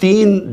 3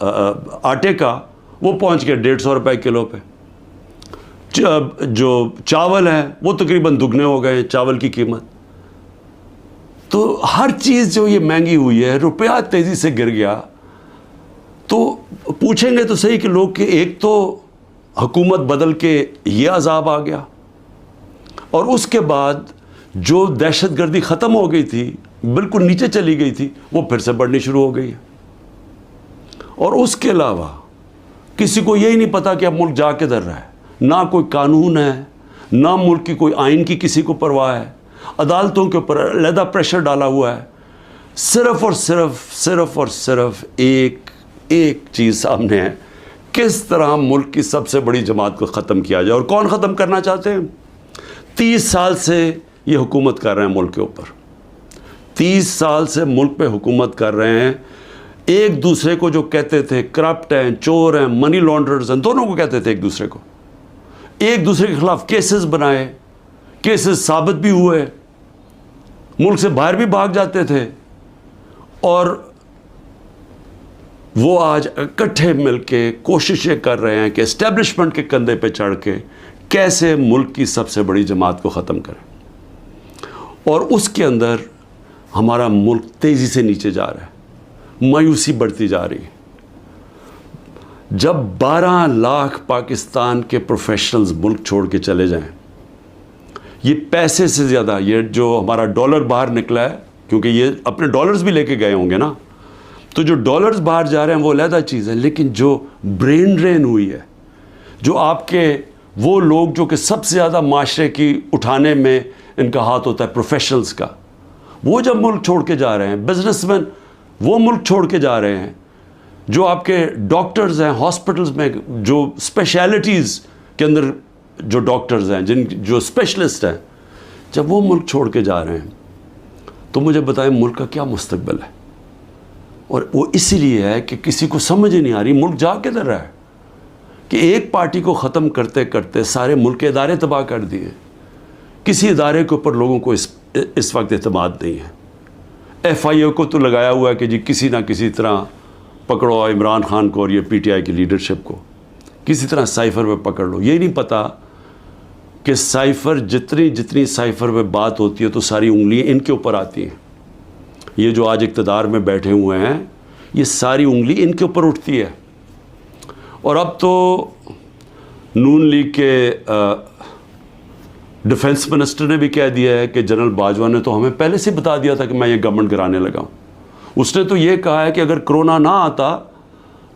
آٹے کا وہ پہنچ گیا 150 روپے کلو پہ. جو چاول ہیں وہ تقریباً دگنے ہو گئے چاول کی قیمت. تو ہر چیز جو یہ مہنگی ہوئی ہے, روپیہ تیزی سے گر گیا. تو پوچھیں گے تو صحیح کہ لوگ کہ ایک تو حکومت بدل کے یہ عذاب آ گیا, اور اس کے بعد جو دہشت گردی ختم ہو گئی تھی, بالکل نیچے چلی گئی تھی, وہ پھر سے بڑھنی شروع ہو گئی ہے. اور اس کے علاوہ کسی کو یہی نہیں پتا کہ اب ملک جا کدھر رہا ہے. نہ کوئی قانون ہے, نہ ملک کی کوئی آئین کی کسی کو پرواہ ہے. عدالتوں کے اوپر علیحدہ پریشر ڈالا ہوا ہے. صرف اور صرف ایک چیز سامنے ہے, کس طرح ملک کی سب سے بڑی جماعت کو ختم کیا جائے. اور کون ختم کرنا چاہتے ہیں؟ 30 سال سے یہ حکومت کر رہے ہیں ملک کے اوپر. 30 سال سے ملک پہ حکومت کر رہے ہیں. ایک دوسرے کو جو کہتے تھے کرپٹ ہیں, چور ہیں, منی لانڈررز ہیں, دونوں کو کہتے تھے ایک دوسرے کو. ایک دوسرے کے خلاف کیسز بنائے, کیسز ثابت بھی ہوئے, ملک سے باہر بھی بھاگ جاتے تھے. اور وہ آج اکٹھے مل کے کوششیں کر رہے ہیں کہ اسٹیبلشمنٹ کے کندھے پہ چڑھ کے کیسے ملک کی سب سے بڑی جماعت کو ختم کریں. اور اس کے اندر ہمارا ملک تیزی سے نیچے جا رہا ہے, مایوسی بڑھتی جا رہی ہے. جب 12 لاکھ پاکستان کے پروفیشنلز ملک چھوڑ کے چلے جائیں, یہ پیسے سے زیادہ, یہ جو ہمارا ڈالر باہر نکلا ہے, کیونکہ یہ اپنے ڈالرز بھی لے کے گئے ہوں گے نا, تو جو ڈالرز باہر جا رہے ہیں وہ علیحدہ چیز ہے. لیکن جو برین ڈرین ہوئی ہے, جو آپ کے وہ لوگ جو کہ سب سے زیادہ معاشرے کی اٹھانے میں ان کا ہاتھ ہوتا ہے, پروفیشنلز کا, وہ جب ملک چھوڑ کے جا رہے ہیں, بزنس مین وہ ملک چھوڑ کے جا رہے ہیں, جو آپ کے ڈاکٹرز ہیں ہاسپٹلز میں, جو اسپیشلٹیز کے اندر جو ڈاکٹرز ہیں, جو اسپیشلسٹ ہیں, جب وہ ملک چھوڑ کے جا رہے ہیں, تو مجھے بتائیں ملک کا کیا مستقبل ہے. اور وہ اسی لیے ہے کہ کسی کو سمجھ ہی نہیں آ رہی ملک جا کدھر رہا ہے, کہ ایک پارٹی کو ختم کرتے کرتے سارے ملک کے ادارے تباہ کر دیے. کسی ادارے کے اوپر لوگوں کو اس وقت اعتماد نہیں ہے. ایف آئی اے کو تو لگایا ہوا ہے کہ جی کسی نہ کسی طرح پکڑو عمران خان کو اور یہ پی ٹی آئی کی لیڈرشپ کو, کسی طرح سائفر پہ پکڑ لو. یہ نہیں پتا کہ سائفر جتنی سائفر پہ بات ہوتی ہے تو ساری انگلیاں ان کے اوپر آتی ہیں. یہ جو آج اقتدار میں بیٹھے ہوئے ہیں, یہ ساری انگلی ان کے اوپر اٹھتی ہے. اور اب تو نون لیگ کے ڈیفنس منسٹر نے بھی کہہ دیا ہے کہ جنرل باجوہ نے تو ہمیں پہلے سے بتا دیا تھا کہ میں یہ گورنمنٹ گرانے لگا ہوں. اس نے تو یہ کہا ہے کہ اگر کرونا نہ آتا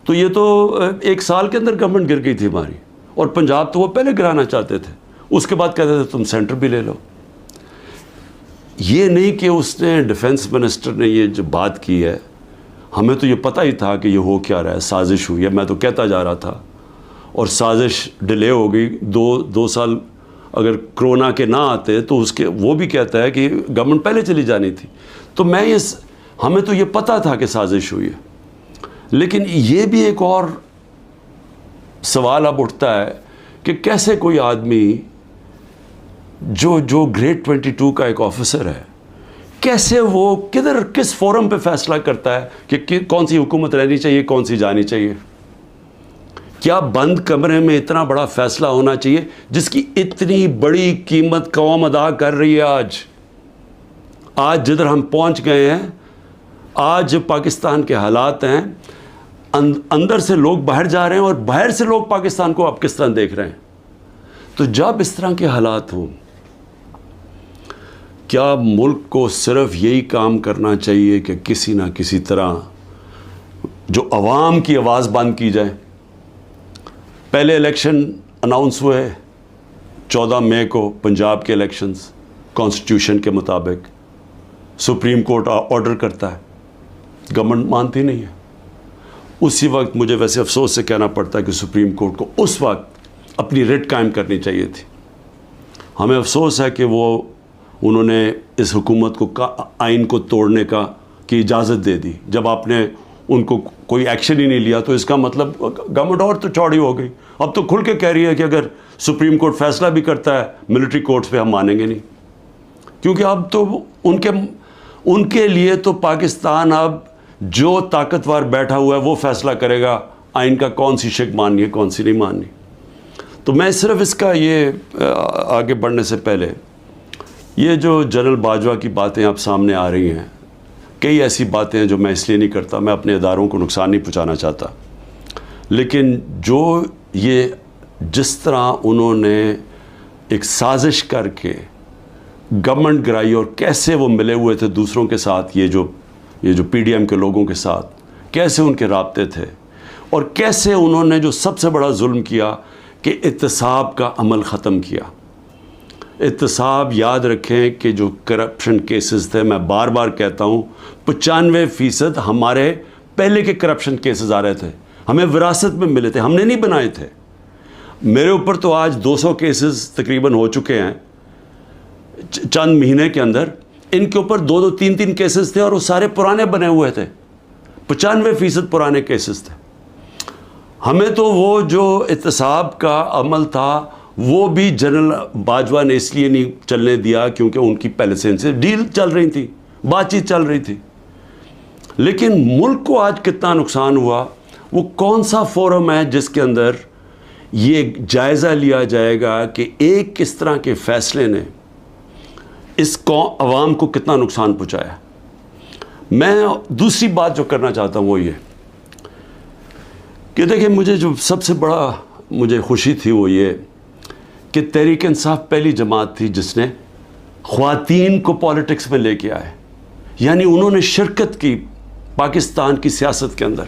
تو یہ تو 1 سال کے اندر گورنمنٹ گر گئی تھی ہماری, اور پنجاب تو وہ پہلے گرانا چاہتے تھے, اس کے بعد کہتے تھے تم سینٹر بھی لے لو. یہ نہیں کہ اس نے ڈیفنس منسٹر نے یہ جو بات کی ہے, ہمیں تو یہ پتہ ہی تھا کہ یہ ہو کیا رہا ہے, سازش ہوئی ہے. میں تو کہتا جا رہا تھا, اور سازش ڈیلے ہو گئی. 2 سال اگر کرونا کے نہ آتے تو اس کے وہ بھی کہتا ہے کہ گورنمنٹ پہلے چلی جانی تھی. تو ہمیں تو یہ پتہ تھا کہ سازش ہوئی ہے. لیکن یہ بھی ایک اور سوال اب اٹھتا ہے کہ کیسے کوئی آدمی جو گریڈ 22 کا ایک آفیسر ہے, کیسے وہ کس فورم پہ فیصلہ کرتا ہے کہ کون سی حکومت رہنی چاہیے, کون سی جانی چاہیے. کیا بند کمرے میں اتنا بڑا فیصلہ ہونا چاہیے جس کی اتنی بڑی قیمت قوم ادا کر رہی ہے. آج جدھر ہم پہنچ گئے ہیں, آج پاکستان کے حالات ہیں, اندر سے لوگ باہر جا رہے ہیں اور باہر سے لوگ پاکستان کو اب کس طرح دیکھ رہے ہیں. تو جب اس طرح کے حالات ہوں, کیا ملک کو صرف یہی کام کرنا چاہیے کہ کسی نہ کسی طرح جو عوام کی آواز بند کی جائے. پہلے الیکشن اناؤنس ہوئے 14 مئی کو, پنجاب کے الیکشنز کانسٹیٹیوشن کے مطابق. سپریم کورٹ آرڈر کرتا ہے, گورنمنٹ مانتی نہیں ہے. اسی وقت مجھے ویسے افسوس سے کہنا پڑتا ہے کہ سپریم کورٹ کو اس وقت اپنی ریٹ قائم کرنی چاہیے تھی. ہمیں افسوس ہے کہ انہوں نے اس حکومت کو آئین کو توڑنے کی اجازت دے دی. جب آپ نے ان کو کوئی ایکشن ہی نہیں لیا تو اس کا مطلب گورنمنٹ اور تو چوڑی ہو گئی. اب تو کھل کے کہہ رہی ہے کہ اگر سپریم کورٹ فیصلہ بھی کرتا ہے ملٹری کورٹس پہ ہم مانیں گے نہیں, کیونکہ اب تو ان کے لیے تو پاکستان اب جو طاقتور بیٹھا ہوا ہے وہ فیصلہ کرے گا آئین کا کون سی شق ماننی ہے کون سی نہیں ماننی. تو میں صرف اس کا یہ آگے بڑھنے سے پہلے یہ جو جنرل باجوہ کی باتیں اب سامنے آ رہی ہیں، کئی ایسی باتیں ہیں جو میں اس لیے نہیں کرتا، میں اپنے اداروں کو نقصان نہیں پہنچانا چاہتا، لیکن جو یہ جس طرح انہوں نے ایک سازش کر کے گورنمنٹ گرائی اور کیسے وہ ملے ہوئے تھے دوسروں کے ساتھ، یہ جو پی ڈی ایم کے لوگوں کے ساتھ کیسے ان کے رابطے تھے، اور کیسے انہوں نے جو سب سے بڑا ظلم کیا کہ احتساب کا عمل ختم کیا. احتساب یاد رکھیں کہ جو کرپشن کیسز تھے، میں بار بار کہتا ہوں 95% ہمارے پہلے کے کرپشن کیسز آ رہے تھے، ہمیں وراثت میں ملے تھے، ہم نے نہیں بنائے تھے. میرے اوپر تو آج 200 کیسز تقریباً ہو چکے ہیں چند مہینے کے اندر. ان کے اوپر 2 3 کیسز تھے اور وہ سارے پرانے بنے ہوئے تھے، 95% پرانے کیسز تھے. ہمیں تو وہ جو احتساب کا عمل تھا وہ بھی جنرل باجوہ نے اس لیے نہیں چلنے دیا کیونکہ ان کی پہلے سے ان سے ڈیل چل رہی تھی، بات چیت چل رہی تھی. لیکن ملک کو آج کتنا نقصان ہوا، وہ کون سا فورم ہے جس کے اندر یہ جائزہ لیا جائے گا کہ ایک کس طرح کے فیصلے نے اس عوام کو کتنا نقصان پہنچایا. میں دوسری بات جو کرنا چاہتا ہوں وہ یہ کہ دیکھیں، مجھے جو سب سے بڑا مجھے خوشی تھی وہ یہ کہ تحریک انصاف پہلی جماعت تھی جس نے خواتین کو پالیٹکس میں لے کے آئے، یعنی انہوں نے شرکت کی پاکستان کی سیاست کے اندر.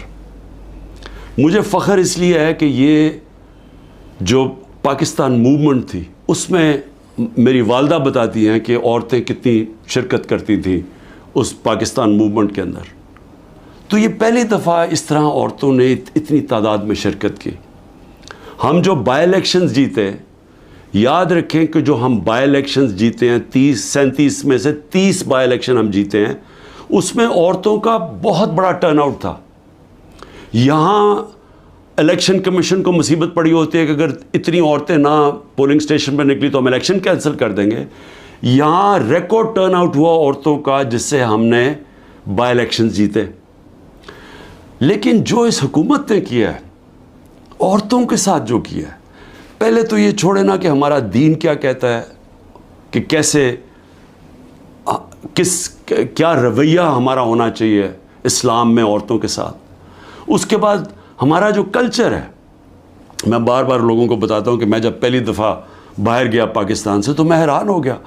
مجھے فخر اس لیے ہے کہ یہ جو پاکستان موومنٹ تھی اس میں میری والدہ بتاتی ہیں کہ عورتیں کتنی شرکت کرتی تھیں اس پاکستان موومنٹ کے اندر. تو یہ پہلی دفعہ اس طرح عورتوں نے اتنی تعداد میں شرکت کی. ہم جو بائی الیکشنز جیتے، یاد رکھیں کہ جو ہم بائی الیکشنز جیتے ہیں 37 میں سے 30 بائی الیکشن ہم جیتے ہیں، اس میں عورتوں کا بہت بڑا ٹرن آؤٹ تھا. یہاں الیکشن کمیشن کو مصیبت پڑی ہوتی ہے کہ اگر اتنی عورتیں نہ پولنگ اسٹیشن پر نکلی تو ہم الیکشن کینسل کر دیں گے. یہاں ریکارڈ ٹرن آؤٹ ہوا عورتوں کا جس سے ہم نے بائی الیکشنز جیتے. لیکن جو اس حکومت نے کیا ہے عورتوں کے ساتھ جو کیا ہے، پہلے تو یہ چھوڑے نا کہ ہمارا دین کیا کہتا ہے کہ کیسے کیا رویہ ہمارا ہونا چاہیے اسلام میں عورتوں کے ساتھ. اس کے بعد ہمارا جو کلچر ہے، میں بار بار لوگوں کو بتاتا ہوں کہ میں جب پہلی دفعہ باہر گیا پاکستان سے تو میں حیران ہو گیا،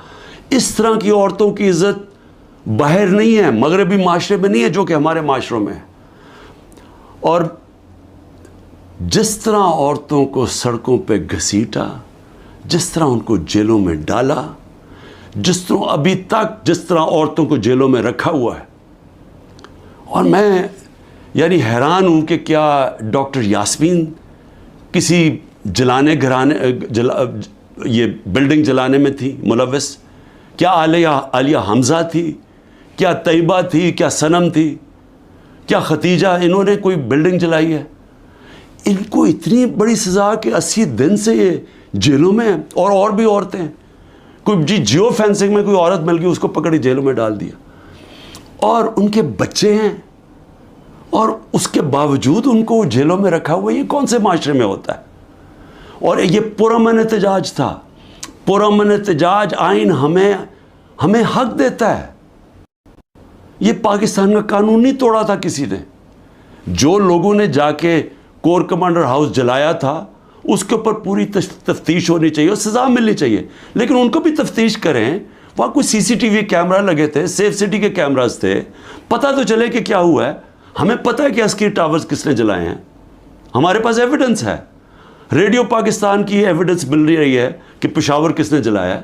اس طرح کی عورتوں کی عزت باہر نہیں ہے، مغربی معاشرے میں نہیں ہے جو کہ ہمارے معاشروں میں ہے. اور جس طرح عورتوں کو سڑکوں پہ گھسیٹا، جس طرح ان کو جیلوں میں ڈالا، جس طرح ابھی تک جس طرح عورتوں کو جیلوں میں رکھا ہوا ہے. اور میں یعنی حیران ہوں کہ کیا ڈاکٹر یاسمین کسی جلانے گھرانے یہ بلڈنگ جلانے میں تھی ملوث؟ کیا عالیہ حمزہ تھی؟ کیا طیبہ تھی؟ کیا صنم تھی؟ کیا ختیجہ؟ انہوں نے کوئی بلڈنگ جلائی ہے؟ ان کو اتنی بڑی سزا کہ 80 دن سے یہ جیلوں میں ہیں. اور بھی عورتیں ہیں، کوئی جیو فینسنگ میں کوئی عورت مل گئی اس کو پکڑی جیلوں میں ڈال دیا. اور ان کے بچے ہیں اور اس کے باوجود ان کو جیلوں میں رکھا ہوا. یہ کون سے معاشرے میں ہوتا ہے؟ اور یہ پرامن احتجاج تھا. پرامن احتجاج آئین ہمیں حق دیتا ہے. یہ پاکستان کا قانون نہیں توڑا تھا کسی نے. جو لوگوں نے جا کے کور کمانڈر ہاؤس جلایا تھا اس کے اوپر پوری تفتیش ہونی چاہیے اور سزا ملنی چاہیے. لیکن ان کو بھی تفتیش کریں. وہاں کوئی CCTV کیمرہ لگے تھے، سیف سٹی کے کیمراز تھے، پتہ تو چلے کہ کیا ہوا ہے. ہمیں پتہ ہے کہ عسکری ٹاورز کس نے جلائے ہیں، ہمارے پاس ایویڈنس ہے. ریڈیو پاکستان کی ایویڈنس مل رہی ہے کہ پشاور کس نے جلایا ہے.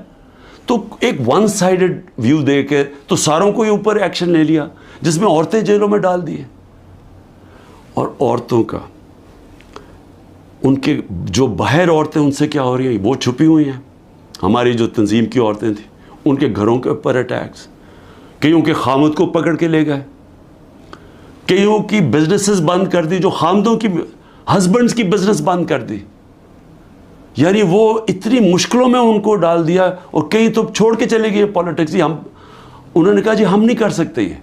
تو ایک ون سائیڈڈ ویو دے کے تو ساروں کو ہی اوپر ایکشن لے لیا جس میں عورتیں جیلوں میں ڈال دی. اور عورتوں کا ان کے جو باہر عورتیں ان سے کیا ہو رہی ہیں وہ چھپی ہوئی ہیں. ہماری جو تنظیم کی عورتیں تھیں ان کے گھروں کے اوپر اٹیکس، کئیوں کے خامد کو پکڑ کے لے گئے، کئیوں کی بزنسز بند کر دی، جو خامدوں کی ہسبینڈز کی بزنس بند کر دی. یعنی وہ اتنی مشکلوں میں ان کو ڈال دیا. اور کئی تو چھوڑ کے چلے گئے پالیٹکس. انہوں نے کہا جی ہم نہیں کر سکتے یہ.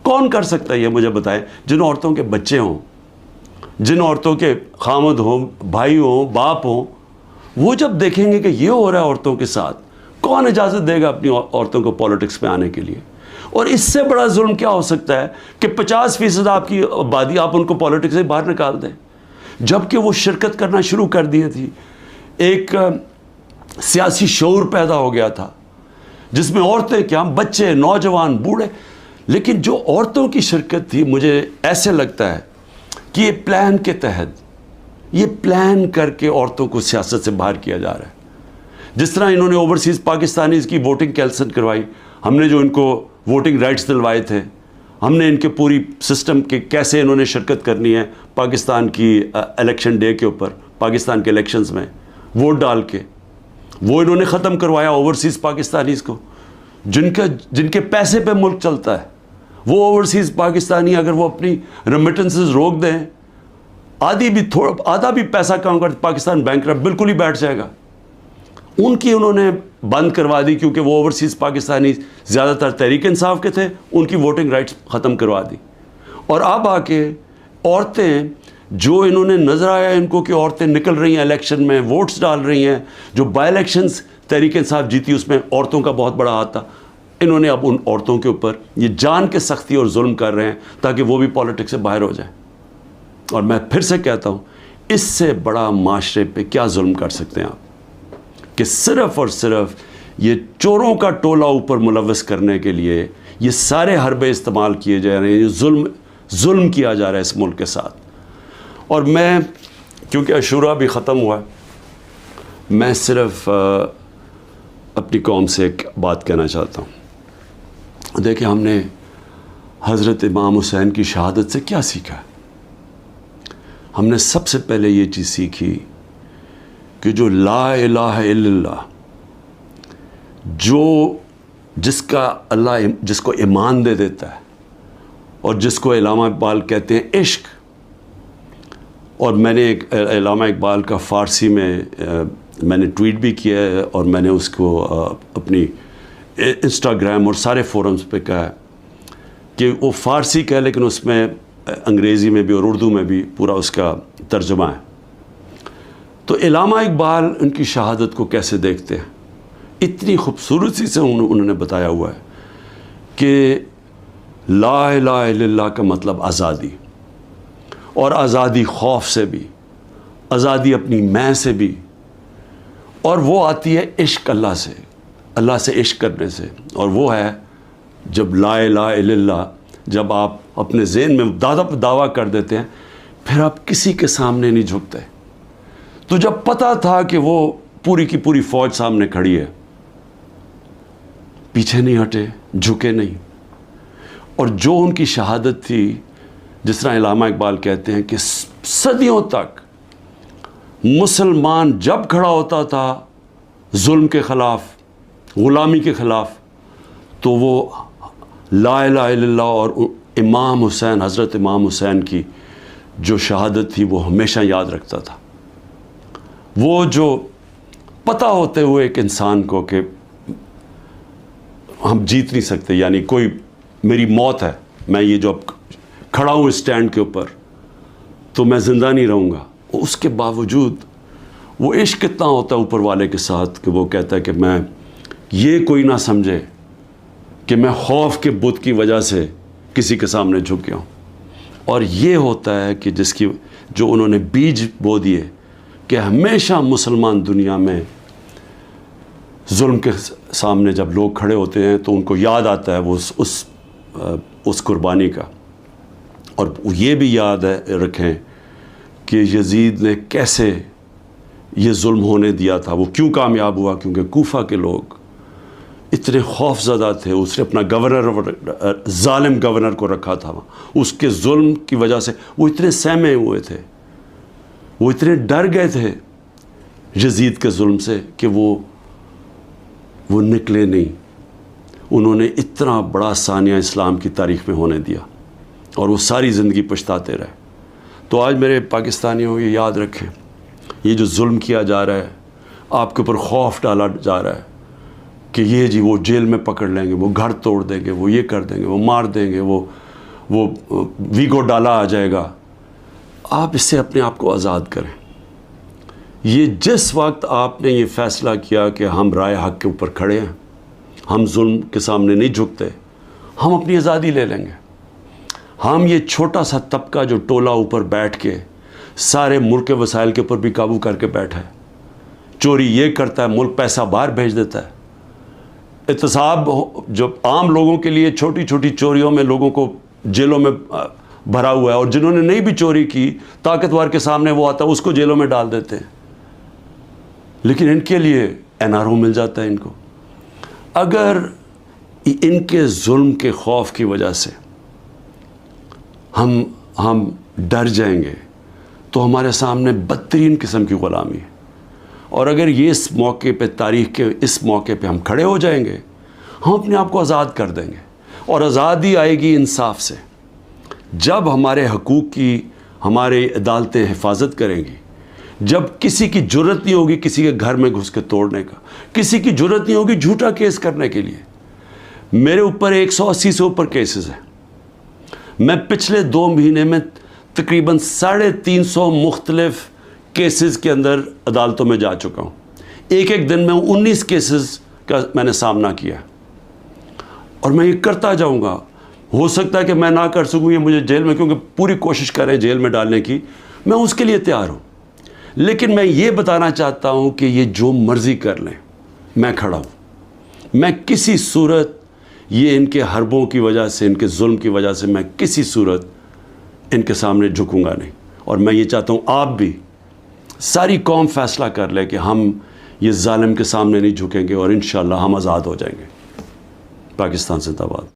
کون کر سکتا ہے یہ مجھے بتائیں؟ جن عورتوں کے بچے ہوں، جن عورتوں کے خامد ہوں، بھائی ہوں، باپ ہوں، وہ جب دیکھیں گے کہ یہ ہو رہا ہے عورتوں کے ساتھ، کون اجازت دے گا اپنی عورتوں کو پولیٹکس میں آنے کے لیے؟ اور اس سے بڑا ظلم کیا ہو سکتا ہے کہ 50% آپ کی آبادی آپ ان کو پولیٹکس سے باہر نکال دیں، جبکہ وہ شرکت کرنا شروع کر دی تھی. ایک سیاسی شعور پیدا ہو گیا تھا جس میں عورتیں کیا، بچے، نوجوان، بوڑھے. لیکن جو عورتوں کی شرکت تھی، مجھے ایسے لگتا ہے کہ یہ پلان کے تحت، یہ پلان کر کے عورتوں کو سیاست سے باہر کیا جا رہا ہے. جس طرح انہوں نے اوورسیز پاکستانیز کی ووٹنگ کینسل کروائی، ہم نے جو ان کو ووٹنگ رائٹس دلوائے تھے، ہم نے ان کے پوری سسٹم کے کیسے انہوں نے شرکت کرنی ہے پاکستان کی الیکشن ڈے کے اوپر، پاکستان کے الیکشنز میں ووٹ ڈال کے، وہ انہوں نے ختم کروایا اوورسیز پاکستانیز کو، جن کے پیسے پہ ملک چلتا ہے. وہ اوورسیز پاکستانی اگر وہ اپنی ریمیٹنسز روک دیں، آدھا بھی پیسہ کام کر، پاکستان بینکرپٹ بالکل ہی بیٹھ جائے گا. ان کی انہوں نے بند کروا دی کیونکہ وہ اوورسیز پاکستانی زیادہ تر تحریک انصاف کے تھے، ان کی ووٹنگ رائٹس ختم کروا دی. اور اب آ کے عورتیں، جو انہوں نے نظر آیا ان کو کہ عورتیں نکل رہی ہیں الیکشن میں، ووٹس ڈال رہی ہیں، جو بائی الیکشنز تحریک انصاف جیتی اس میں عورتوں کا بہت بڑا ہاتھ تھا، انہوں نے اب ان عورتوں کے اوپر یہ جان کے سختی اور ظلم کر رہے ہیں تاکہ وہ بھی پالیٹکس سے باہر ہو جائیں. اور میں پھر سے کہتا ہوں، اس سے بڑا معاشرے پہ کیا ظلم کر سکتے ہیں آپ، کہ صرف اور صرف یہ چوروں کا ٹولہ اوپر ملوث کرنے کے لیے یہ سارے حربے استعمال کیے جا رہے ہیں، یہ ظلم کیا جا رہا ہے اس ملک کے ساتھ. اور میں، کیونکہ عاشورہ بھی ختم ہوا ہے، میں صرف اپنی قوم سے ایک بات کہنا چاہتا ہوں. دیکھیں، ہم نے حضرت امام حسین کی شہادت سے کیا سیکھا؟ ہم نے سب سے پہلے یہ چیز سیکھی کہ جو لا الہ الا اللہ، جس کو ایمان دے دیتا ہے، اور جس کو علامہ اقبال کہتے ہیں عشق. اور میں نے ایک علامہ اقبال کا فارسی میں نے ٹویٹ بھی کیا ہے، اور میں نے اس کو اپنی انسٹاگرام اور سارے فورمز پہ کہا ہے کہ وہ فارسی کہہ، لیکن اس میں انگریزی میں بھی اور اردو میں بھی پورا اس کا ترجمہ ہے. تو علامہ اقبال ان کی شہادت کو کیسے دیکھتے ہیں؟ اتنی خوبصورتی سے انہوں نے بتایا ہوا ہے کہ لا الہ الا اللہ کا مطلب آزادی، اور آزادی خوف سے بھی، آزادی اپنی میں سے بھی، اور وہ آتی ہے عشق اللہ سے عشق کرنے سے. اور وہ ہے جب لا الہ الا اللہ، جب آپ اپنے ذہن میں دعویٰ کر دیتے ہیں، پھر آپ کسی کے سامنے نہیں جھکتے. تو جب پتہ تھا کہ وہ پوری کی پوری فوج سامنے کھڑی ہے، پیچھے نہیں ہٹے، جھکے نہیں. اور جو ان کی شہادت تھی، جس طرح علامہ اقبال کہتے ہیں کہ صدیوں تک مسلمان جب کھڑا ہوتا تھا ظلم کے خلاف، غلامی کے خلاف، تو وہ لا الہ الا اللہ اور امام حسین، حضرت امام حسین کی جو شہادت تھی وہ ہمیشہ یاد رکھتا تھا. وہ جو پتہ ہوتے ہوئے ایک انسان کو کہ ہم جیت نہیں سکتے، یعنی کوئی میری موت ہے، میں یہ جو اب کھڑا ہوں اسٹینڈ کے اوپر تو میں زندہ نہیں رہوں گا، اس کے باوجود وہ عشق کتنا ہوتا ہے اوپر والے کے ساتھ کہ وہ کہتا ہے کہ میں یہ کوئی نہ سمجھے کہ میں خوف کے بت کی وجہ سے کسی کے سامنے جھک گیا ہوں. اور یہ ہوتا ہے کہ جو انہوں نے بیج بو دیے کہ ہمیشہ مسلمان دنیا میں ظلم کے سامنے جب لوگ کھڑے ہوتے ہیں تو ان کو یاد آتا ہے وہ اس قربانی کا. اور یہ بھی یاد رکھیں کہ یزید نے کیسے یہ ظلم ہونے دیا تھا، وہ کیوں کامیاب ہوا، کیونکہ کوفہ کے لوگ اتنے خوف زدہ تھے. اس نے اپنا ظالم گورنر کو رکھا تھا، اس کے ظلم کی وجہ سے وہ اتنے سہمے ہوئے تھے، وہ اتنے ڈر گئے تھے یزید کے ظلم سے کہ وہ نکلے نہیں. انہوں نے اتنا بڑا ثانیہ اسلام کی تاریخ میں ہونے دیا اور وہ ساری زندگی پچھتاتے رہے. تو آج میرے پاکستانیوں یہ یاد رکھیں، یہ جو ظلم کیا جا رہا ہے، آپ کے اوپر خوف ڈالا جا رہا ہے کہ یہ جی وہ جیل میں پکڑ لیں گے، وہ گھر توڑ دیں گے، وہ یہ کر دیں گے، وہ مار دیں گے، وہ وہ ویگو ڈالا آ جائے گا. آپ اس سے اپنے آپ کو آزاد کریں. یہ جس وقت آپ نے یہ فیصلہ کیا کہ ہم رائے حق کے اوپر کھڑے ہیں, ہم ظلم کے سامنے نہیں جھکتے, ہم اپنی آزادی لے لیں گے. ہم یہ چھوٹا سا طبقہ جو ٹولہ اوپر بیٹھ کے سارے ملک کے وسائل کے اوپر بھی قابو کر کے بیٹھا ہے, چوری یہ کرتا ہے, ملک پیسہ باہر بھیج دیتا ہے. احتساب جو عام لوگوں کے لیے چھوٹی چھوٹی چوریوں میں لوگوں کو جیلوں میں بھرا ہوا ہے, اور جنہوں نے نہیں بھی چوری کی طاقتور کے سامنے وہ آتا ہے اس کو جیلوں میں ڈال دیتے ہیں. لیکن ان کے لیے NRO مل جاتا ہے ان کو. اگر ان کے ظلم کے خوف کی وجہ سے ہم ڈر جائیں گے تو ہمارے سامنے بدترین قسم کی غلامی ہے. اور اگر یہ اس موقع پہ, تاریخ کے اس موقع پہ ہم کھڑے ہو جائیں گے, ہم اپنے آپ کو آزاد کر دیں گے. اور آزادی آئے گی انصاف سے. جب ہمارے حقوق کی ہمارے عدالتیں حفاظت کریں گی, جب کسی کی جرت نہیں ہوگی کسی کے گھر میں گھس کے توڑنے کا, کسی کی جرت نہیں ہوگی جھوٹا کیس کرنے کے لیے. میرے اوپر 180 سے اوپر کیسز ہیں. میں پچھلے 2 مہینے میں تقریباً 350 مختلف کیسز کے اندر عدالتوں میں جا چکا ہوں. ایک دن میں 19 کیسز کا میں نے سامنا کیا, اور میں یہ کرتا جاؤں گا. ہو سکتا ہے کہ میں نہ کر سکوں, یہ مجھے جیل میں, کیونکہ پوری کوشش کریں جیل میں ڈالنے کی, میں اس کے لیے تیار ہوں. لیکن میں یہ بتانا چاہتا ہوں کہ یہ جو مرضی کر لیں, میں کھڑا ہوں. میں کسی صورت یہ ان کے حربوں کی وجہ سے, ان کے ظلم کی وجہ سے میں کسی صورت ان کے سامنے جھکوں گا نہیں. اور میں یہ چاہتا ہوں آپ بھی, ساری قوم فیصلہ کر لے کہ ہم یہ ظالم کے سامنے نہیں جھکیں گے, اور انشاءاللہ ہم آزاد ہو جائیں گے. پاکستان زندہ باد.